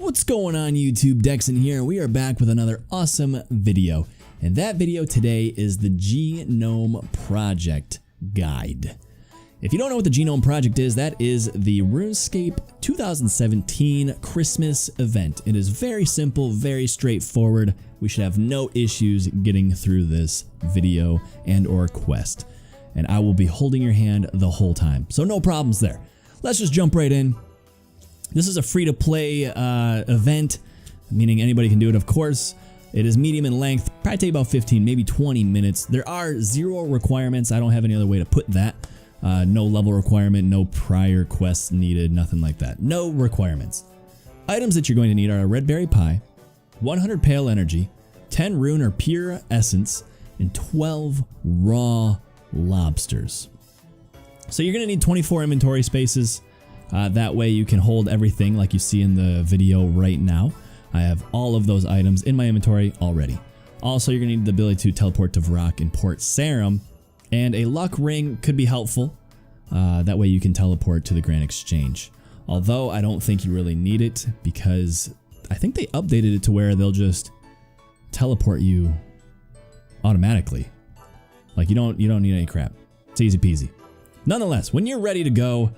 What's going on YouTube? Dexon here. We are back with another awesome video. And that video today is the G-Nome Project guide. If you don't know what the G-Nome Project is, that is the Runescape 2017 Christmas event. It is very simple, very straightforward. We should have no issues getting through this video and or quest. And I will be holding your hand the whole time. So no problems there. Let's just jump right in. This is a free-to-play event, meaning anybody can do it, of course. It is medium in length, probably take about 15, maybe 20 minutes. There are 0 requirements. I don't have any other way to put that. No level requirement, no prior quests needed, nothing like that. No requirements. Items that you're going to need are a red berry pie, 100 pale energy, 10 rune or pure essence, and 12 raw lobsters. So you're going to need 24 inventory spaces. That way you can hold everything like you see in the video right now. I have all of those items in my inventory already. Also, you're going to need the ability to teleport to Varrock and Port Sarim, and a luck ring could be helpful. That way you can teleport to the Grand Exchange. Although I don't think you really need it because I think they updated it to where they'll just teleport you automatically. Like you don't need any crap. It's easy peasy. Nonetheless, when you're ready to go,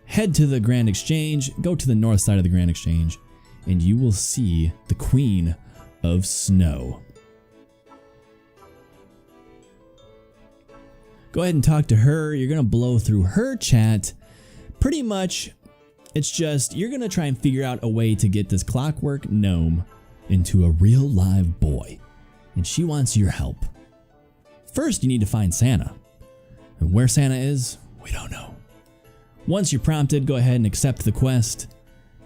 head to the Grand Exchange, go to the north side of the Grand Exchange, and you will see the Queen of Snow. Go ahead and talk to her. You're going to blow through her chat. Pretty much, it's just, you're going to try and figure out a way to get this clockwork gnome into a real live boy. And she wants your help. First, you need to find Santa. And where Santa is, we don't know. Once you're prompted, go ahead and accept the quest,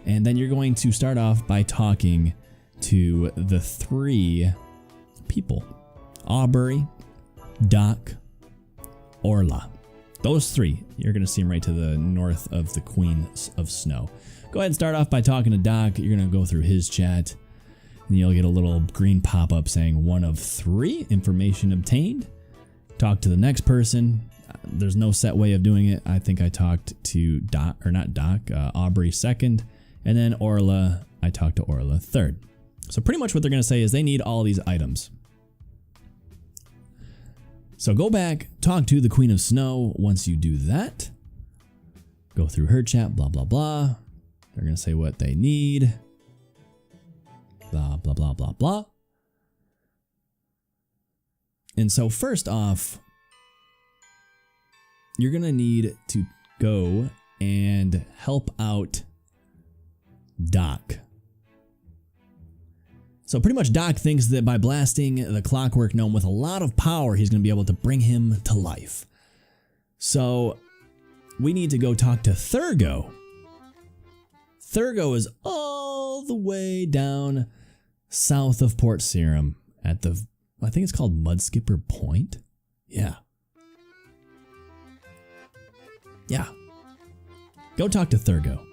and then you're going to start off by talking to the 3 people. Awry, Doc, Orla. Those 3, you're going to see them right to the north of the Queen of Snow. Go ahead and start off by talking to Doc. You're going to go through his chat, and you'll get a little green pop-up saying 1 of 3, information obtained. Talk to the next person. There's no set way of doing it. I think I talked to Doc, or not Doc, Awry second, and then Orla, I talked to Orla third. So pretty much what they're going to say is they need all these items. So go back, talk to the Queen of Snow. Once you do that, go through her chat, blah, blah, blah. They're going to say what they need. Blah, blah, blah, blah, blah. And so first off, you're going to need to go and help out Doc. So pretty much Doc thinks that by blasting the clockwork gnome with a lot of power, he's going to be able to bring him to life. So we need to go talk to Thurgo. Thurgo is all the way down south of Port Sarim at the, I think it's called Mudskipper Point. Yeah. Yeah. Go talk to Thurgo.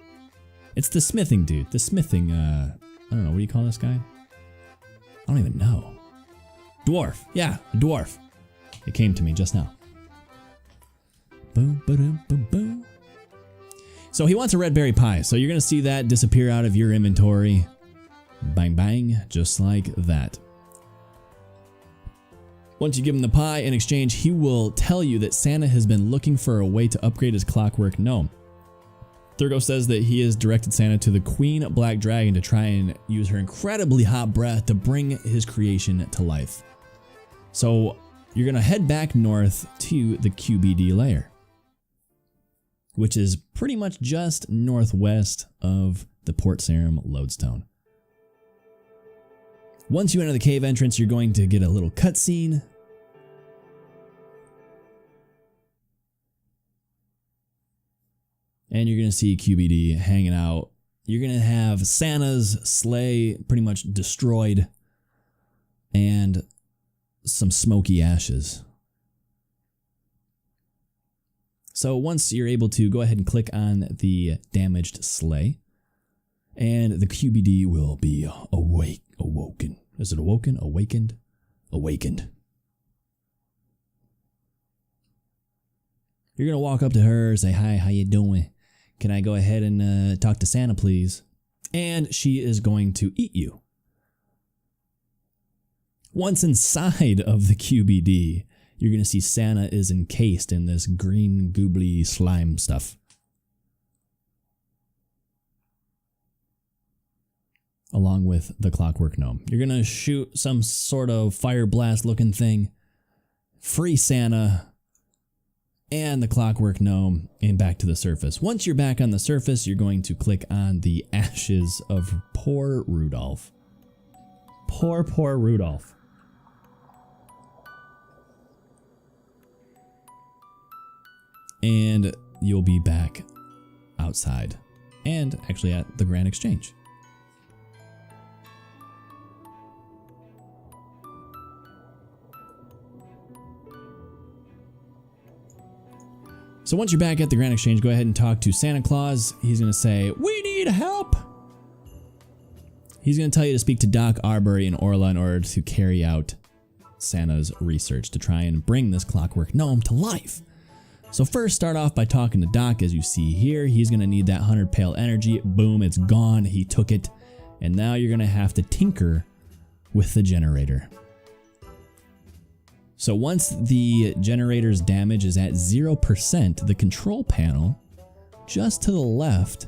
It's the smithing dude. The smithing, I don't know, what do you call this guy? I don't even know. Dwarf. Yeah, a dwarf. It came to me just now. Boom, ba-doom, boom, boom. So he wants a red berry pie. So you're going to see that disappear out of your inventory. Bang, bang, just like that. Once you give him the pie in exchange, he will tell you that Santa has been looking for a way to upgrade his clockwork gnome. Thurgo says that he has directed Santa to the Queen Black Dragon to try and use her incredibly hot breath to bring his creation to life. So you're going to head back north to the QBD lair, which is pretty much just northwest of the Port Sarim lodestone. Once you enter the cave entrance, you're going to get a little cutscene. And you're going to see QBD hanging out. You're going to have Santa's sleigh pretty much destroyed and some smoky ashes. So once you're able to, go ahead and click on the damaged sleigh. And the QBD will be awoken. Is it awoken? Awakened? Awakened. You're going to walk up to her, say, hi, how you doing? Can I go ahead and talk to Santa, please? and she is going to eat you. Once inside of the QBD, you're going to see Santa is encased in this green goobly slime stuff. Along with the clockwork gnome. You're going to shoot some sort of fire blast looking thing, free Santa and the clockwork gnome, and back to the surface. Once you're back on the surface, you're going to click on the ashes of poor Rudolph. Poor Rudolph. And you'll be back outside and actually at the Grand Exchange. So once you're back at the Grand Exchange, go ahead and talk to Santa Claus. He's going to say, "We need help." He's going to tell you to speak to Doc, Arbery, and Orla in order to carry out Santa's research to try and bring this clockwork gnome to life. So first, start off by talking to Doc. As you see here, he's going to need that 100 pale energy. Boom, it's gone. He took it. And now you're going to have to tinker with the generator. So once the generator's damage is at 0%, the control panel just to the left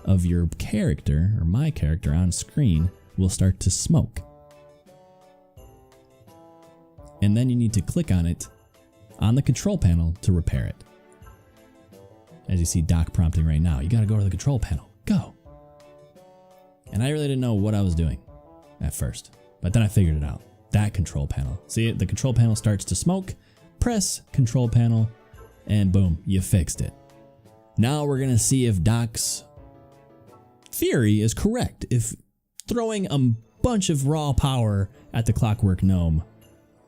of your character, or my character on screen, will start to smoke. And then you need to click on it on the control panel to repair it. As you see Doc prompting right now, you gotta go to the control panel, go. And I really didn't know what I was doing at first, but then I figured it out. That control panel. See it? The control panel starts to smoke, press control panel, and boom, you fixed it. Now we're gonna see if Doc's theory is correct. If throwing a bunch of raw power at the clockwork gnome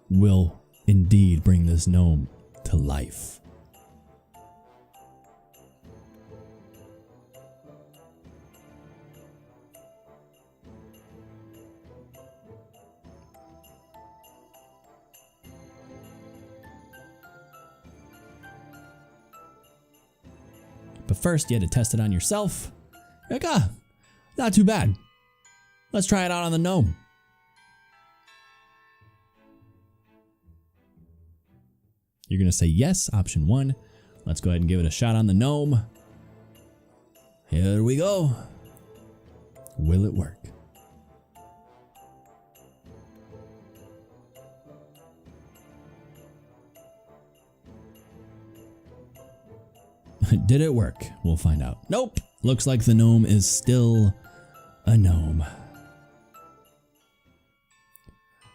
will indeed bring this gnome to life. But first, you had to test it on yourself. You're like, not too bad. Let's try it out on the gnome. You're going to say yes, option 1. Let's go ahead and give it a shot on the gnome. Here we go. Will it work? Did it work? We'll find out. Nope. Looks like the gnome is still a gnome.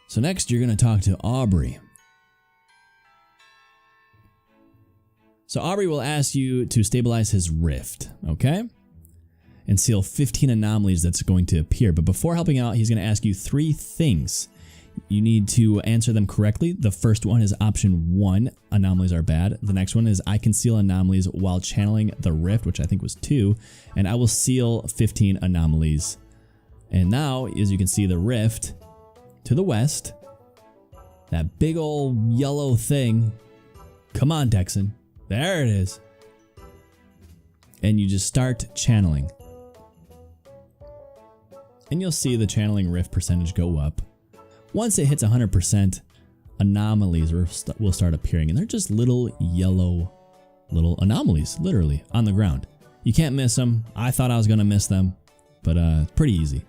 So next you're going to talk to Aubrey. So Aubrey will ask you to stabilize his rift, okay? And seal 15 anomalies that's going to appear. But before helping out, he's going to ask you 3 things. You need to answer them correctly. The first one is option 1, anomalies are bad. The next one is I can seal anomalies while channeling the rift, which I think was 2. And I will seal 15 anomalies. And now, as you can see, the rift to the west, that big old yellow thing. Come on, Dexon. There it is. And you just start channeling. And you'll see the channeling rift percentage go up. Once it hits 100%, anomalies will start appearing. And they're just little yellow anomalies, literally, on the ground. You can't miss them. I thought I was going to miss them, but pretty easy.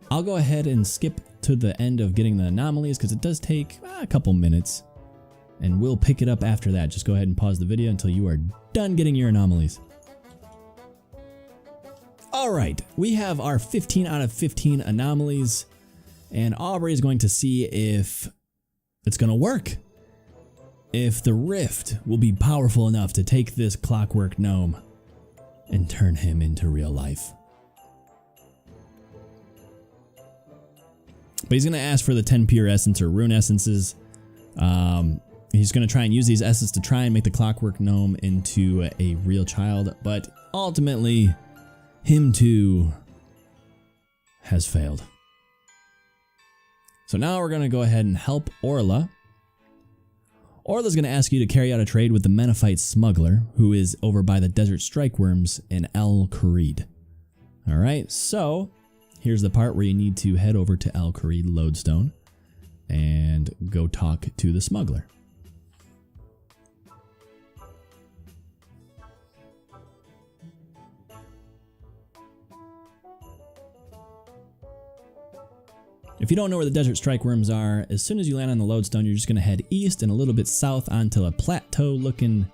I'll go ahead and skip to the end of getting the anomalies because it does take a couple minutes, and we'll pick it up after that. Just go ahead and pause the video until you are done getting your anomalies. Alright, we have our 15 out of 15 anomalies, and Aubrey is going to see if it's going to work. If the rift will be powerful enough to take this clockwork gnome and turn him into real life. But he's going to ask for the 10 pure essence or rune essences. He's going to try and use these essences to try and make the clockwork gnome into a real child. But ultimately, him too has failed. So now we're going to go ahead and help Orla. Orla's going to ask you to carry out a trade with the Menophyte smuggler, who is over by the desert strikeworms in El Kharid. Alright, so here's the part where you need to head over to El Kharid Lodestone and go talk to the smuggler. If you don't know where the desert strikeworms are, as soon as you land on the lodestone, you're just going to head east and a little bit south onto a plateau looking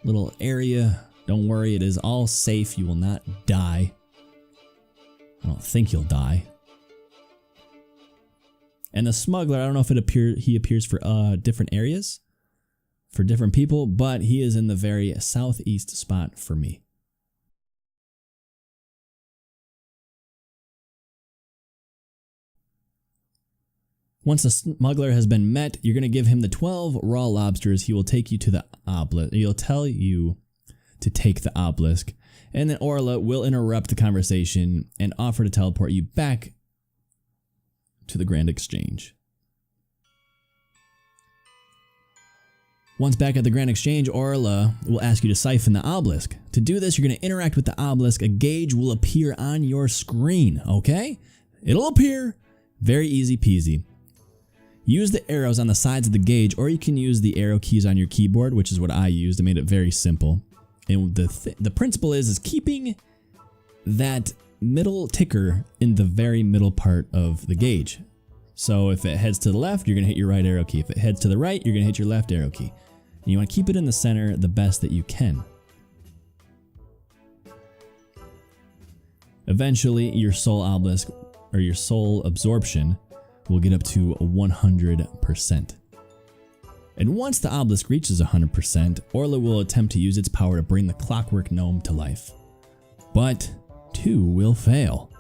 little area. Don't worry, it is all safe. You will not die. I don't think you'll die. And the smuggler, I don't know if he appears for different areas, for different people, but he is in the very southeast spot for me. Once the smuggler has been met, you're going to give him the 12 raw lobsters. He will take you to the obelisk. He'll tell you to take the obelisk. And then Orla will interrupt the conversation and offer to teleport you back to the Grand Exchange. Once back at the Grand Exchange, Orla will ask you to siphon the obelisk. To do this, you're going to interact with the obelisk. A gauge will appear on your screen, okay? It'll appear. Very easy peasy. Use the arrows on the sides of the gauge, or you can use the arrow keys on your keyboard, which is what I used. I made it very simple. And the principle is keeping that middle ticker in the very middle part of the gauge. So if it heads to the left, you're going to hit your right arrow key. If it heads to the right, you're going to hit your left arrow key. And you want to keep it in the center the best that you can. Eventually, your soul obelisk, or your soul absorption, will get up to 100%. And once the obelisk reaches 100%, Orla will attempt to use its power to bring the clockwork gnome to life. But 2 will fail.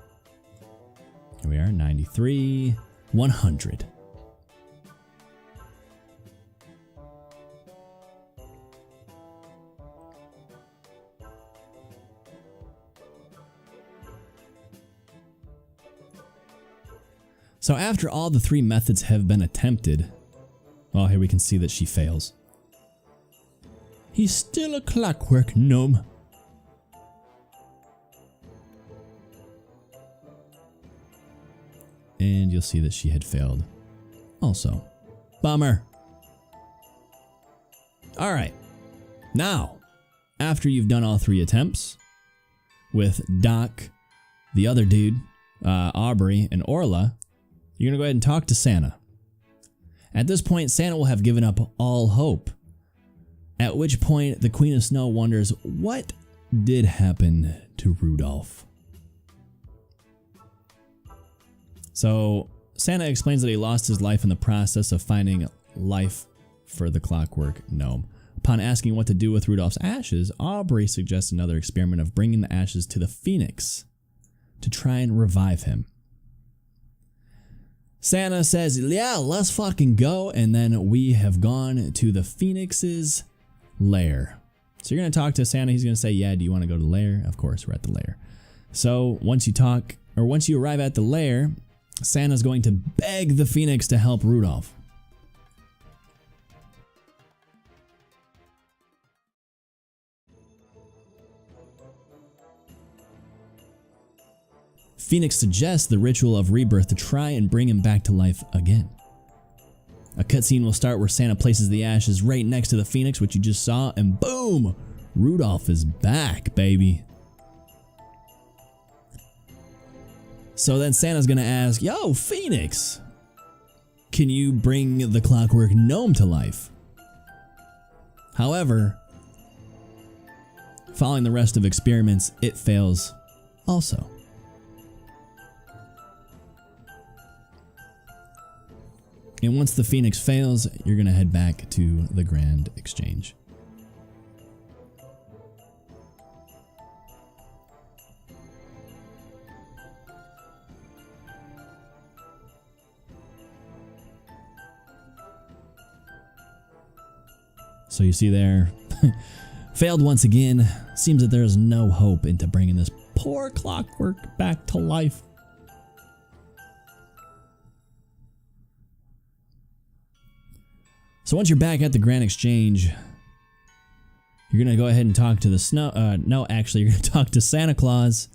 Here we are, 93, 100. So after all the 3 methods have been attempted, well, here we can see that she fails. He's still a clockwork gnome. And you'll see that she had failed also. Bummer. Alright. Now, after you've done all 3 attempts, with Doc, the other dude, Aubrey, and Orla, you're going to go ahead and talk to Santa. At this point, Santa will have given up all hope. At which point, the Queen of Snow wonders what did happen to Rudolph. So, Santa explains that he lost his life in the process of finding life for the clockwork gnome. Upon asking what to do with Rudolph's ashes, Aubrey suggests another experiment of bringing the ashes to the Phoenix to try and revive him. Santa says, yeah, let's fucking go, and then we have gone to the Phoenix's lair. So you're going to talk to Santa, he's going to say, yeah, do you want to go to the lair? Of course, we're at the lair. So once you arrive at the lair, Santa's going to beg the Phoenix to help Rudolph. Phoenix suggests the ritual of rebirth to try and bring him back to life again. A cutscene will start where Santa places the ashes right next to the Phoenix, which you just saw, and boom! Rudolph is back, baby. So then Santa's gonna ask, yo, Phoenix! Can you bring the clockwork gnome to life? However, following the rest of experiments, it fails also. And once the Phoenix fails, you're going to head back to the Grand Exchange. So you see there, failed once again. Seems that there's no hope into bringing this poor clockwork back to life. So once you're back at the Grand Exchange, you're going to go ahead and talk to the no, actually, you're going to talk to Santa Claus.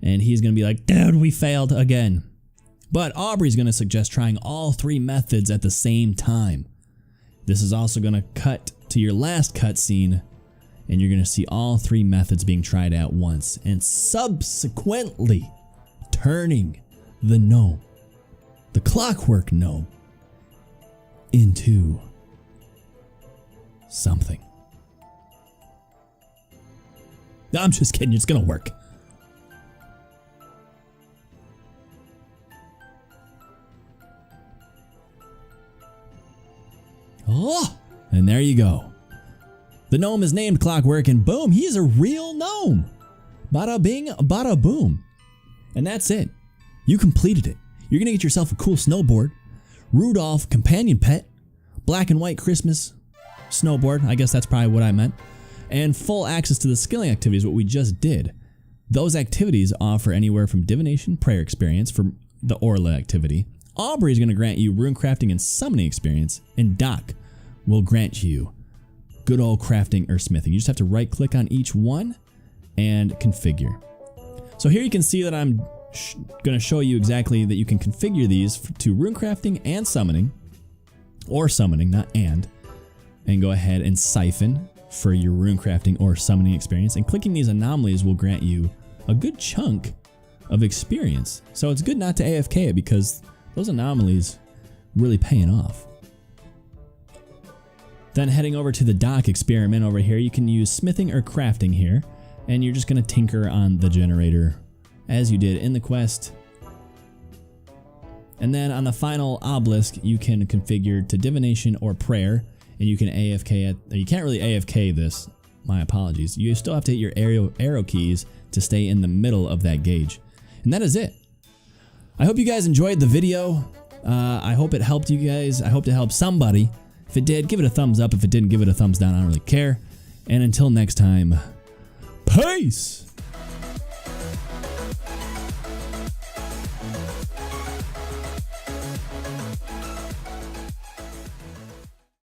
And he's going to be like, dude, we failed again. But Aubrey's going to suggest trying all 3 methods at the same time. This is also going to cut to your last cutscene, and you're going to see all 3 methods being tried at once, and subsequently turning the gnome, the clockwork gnome, into something. No, I'm just kidding. It's going to work. Oh, and there you go. The gnome is named Clockwork, and boom, he's a real gnome. Bada bing, bada boom. And that's it. You completed it. You're going to get yourself a cool snowboard, Rudolph companion pet, black and white Christmas snowboard, I guess that's probably what I meant, and full access to the skilling activities, what we just did. Those activities offer anywhere from divination, prayer experience for the Orla activity. Aubrey is going to grant you rune crafting and summoning experience, and Doc will grant you good old crafting or smithing. You just have to right click on each one and configure. So here you can see that I'm going to show you exactly that you can configure these to rune crafting and summoning, or summoning, not and go ahead and siphon for your rune crafting or summoning experience. And clicking these anomalies will grant you a good chunk of experience. So it's good not to AFK it, because those anomalies really paying off. Then heading over to the dock experiment over here, you can use smithing or crafting here, and you're just going to tinker on the generator as you did in the quest. And then on the final obelisk, you can configure to divination or prayer, and you can AFK it. You can't really AFK this, my apologies. You still have to hit your arrow keys to stay in the middle of that gauge. And that is it. I hope you guys enjoyed the video. I hope it helped you guys. I hope to help somebody. If it did, give it a thumbs up. If it didn't, give it a thumbs down. I don't really care. And until next time, peace!